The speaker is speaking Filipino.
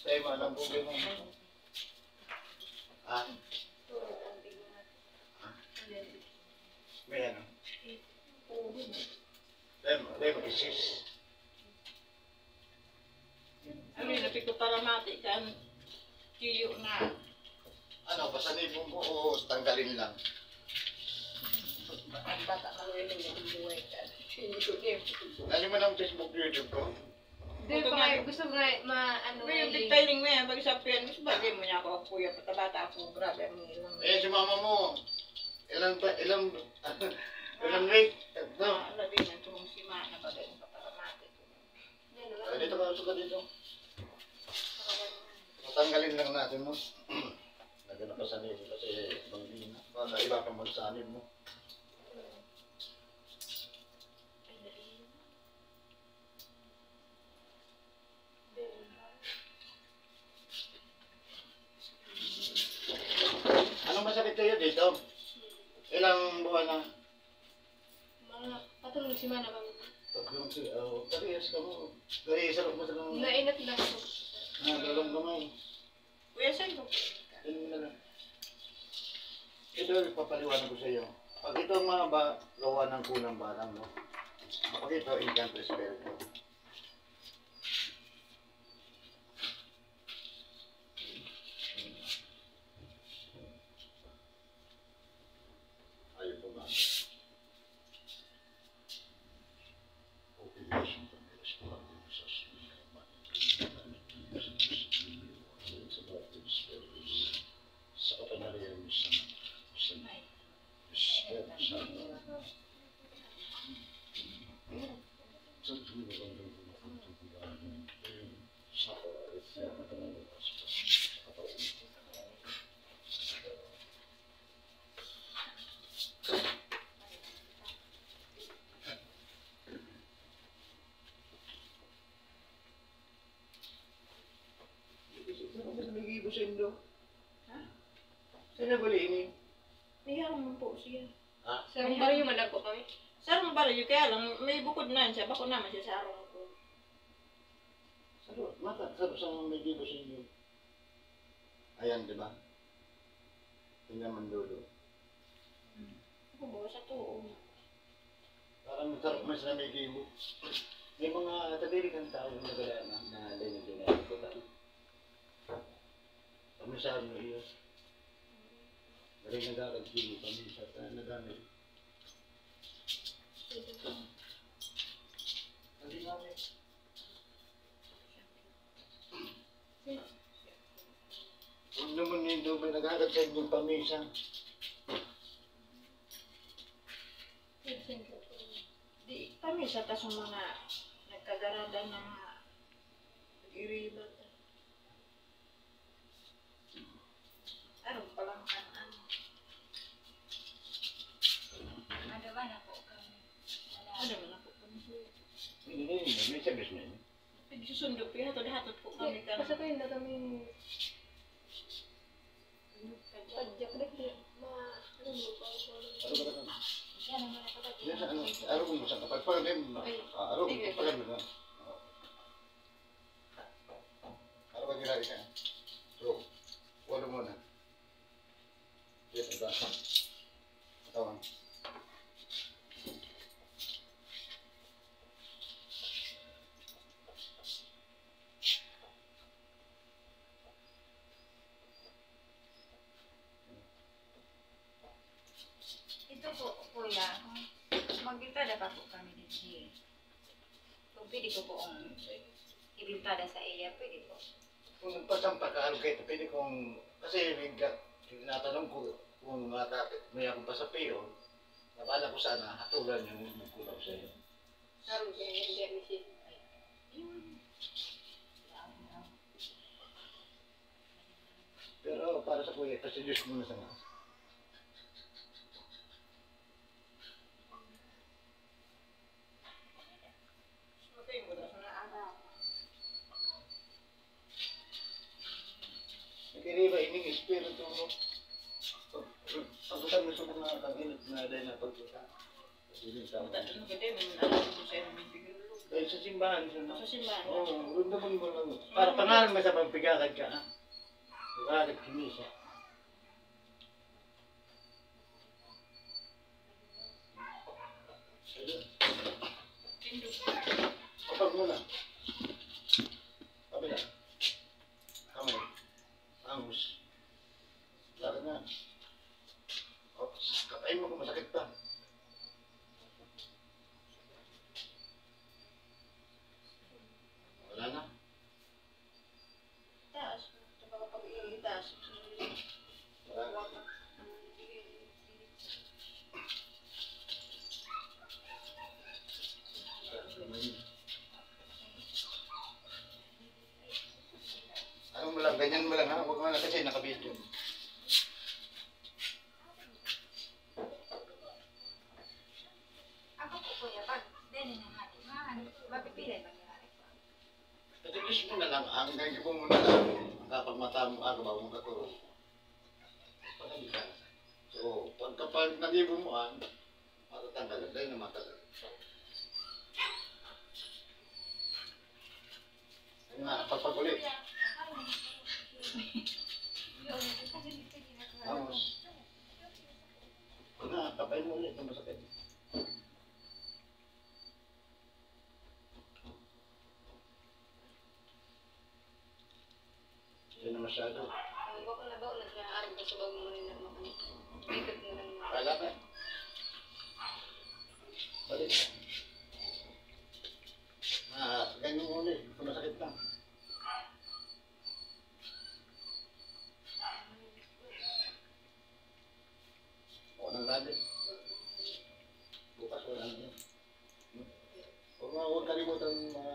Tayo malang bugi mo. Ah? May ano? Tayo mag-isis. Ano yung napik ko para mati kan kiyo na. Ano, pasanibong mo o tanggalin lang? Ang bata na rin yung buhay ka. Ano mo ng Facebook, YouTube ko? Hindi pa kayo gusto ma-ano May yung detailing mo yan, pag isapian, mas bagay mo niya ako, kuya, patabata ako, grabe ang ilang. Eh, si mama mo, ilang week? No? Labi na itong si Ma na bagay mo paparamati. Dito ka, suka dito. Tanggalin lang natin mo. Lagyan na pasanib kasi bangbina. Baka iba kang magsanib mo. Anong masakit kayo dito? Ilang buwan na? Mga patulong si Mana kami. Tatlong siya. Parehas ka mo. Parehas ako masalang. Nainat lang ako. Dalawang kamay. Kuya, saan ko? Tingnan mo na lang. Ito ipapaliwanag ko sa iyo. Pag ito ang mga gawa ng kulang balang, no? Pag ito, incanto espiritu. Ayaw po ba? Sa kapangyarihan mo sa nag-iibo sa Indo. Ha? Saan na bali ini? May harang mo po siya. Ha? Sa baryo man ako kami. Sarang balayo, kaya lang, may bukod na siya, bako naman siya sa arong ko. Mata, sa nag-iibo sa Indo. Ayan, di ba? Tingnan man dulo. Ako ba, sa tuo. Parang sarap man sa nag-iibo. May mga tabiri kang tao na gala na dinay ko tayo. Kami sa ano iyo. Dari nagkakagpili kami sa nagamit. Hindi namin. Huwag naman yung doon nagkakagpili yung pamisa. Di kami sa tasong mga nagkagarada ng mga iribat. Aron pa lang kan ano. Ano ba na po kami? Ano man ako kami. Hindi, may service na yun. Pagsusundo po yun, hatot po kami ka. Basta kayo na kami padyak na ano mo ba? Ano ba ka? Siya naman ako ba? Yan sa ano, araw mo sa kapag pala din. Araw mo pala din. Araw ba ginari ka? So, wala mo na. Yes, ba? Katawan. Ito po, kuya, magbintada pa po kami dito. Kung pwede ko po ang ibintada sa iya, pwede po. Kung nagpasampa ka, ano kayo, pwede kong, kasi tinatanong ko kung may akong pasapiyo, nabala ko sana, hatulan yung magkulaw sa iyo. Sabi ko, hindi kami siya. Pero para sa kuya, kasi Diyos mo na sana. Kiniba ining espiritu mo. Pagkutan mo sa mga kaginit na dahil na pagkuta. Kasi din sa mga. Ano ba din, ano po siya simbahan siya. Sa simbahan. Oo, doon mo lang. Para pangalan mo sa pagpigakad ka, ha? Pagkakad kinisa. Kapag mo na. Kabila. Kamay. Angus. Lakad na. Oops. Kapain mo kung masakit pa. Wala na. Taas. Kapag itaas. Wala na. Ano mo lang, ganyan mo lang ha. Huwag mo na kasi nakabidyo. Ako po kuya, pag din na hati, mapipilay ba nila? Patilis mo na lang, ang nagiging mo na lang. Kapag mata mo, bago mo katulog. Pagkabi ka. So, kapag nagiging mo matatanggal. Dahil na matagal. Ayun nga, pagpagulit. Vamos. Ayun nga, kapain mo ulit. Ang masakit. Hindi na masyado. Bako na ba ulit na araw ko sa bagong muli na mga ikot mo lang. Kala ka? Balik. Ganyan mo ulit. Kung masakit lang. O, nang lagi. Bukas wala na yan. Huwag kalimutan mga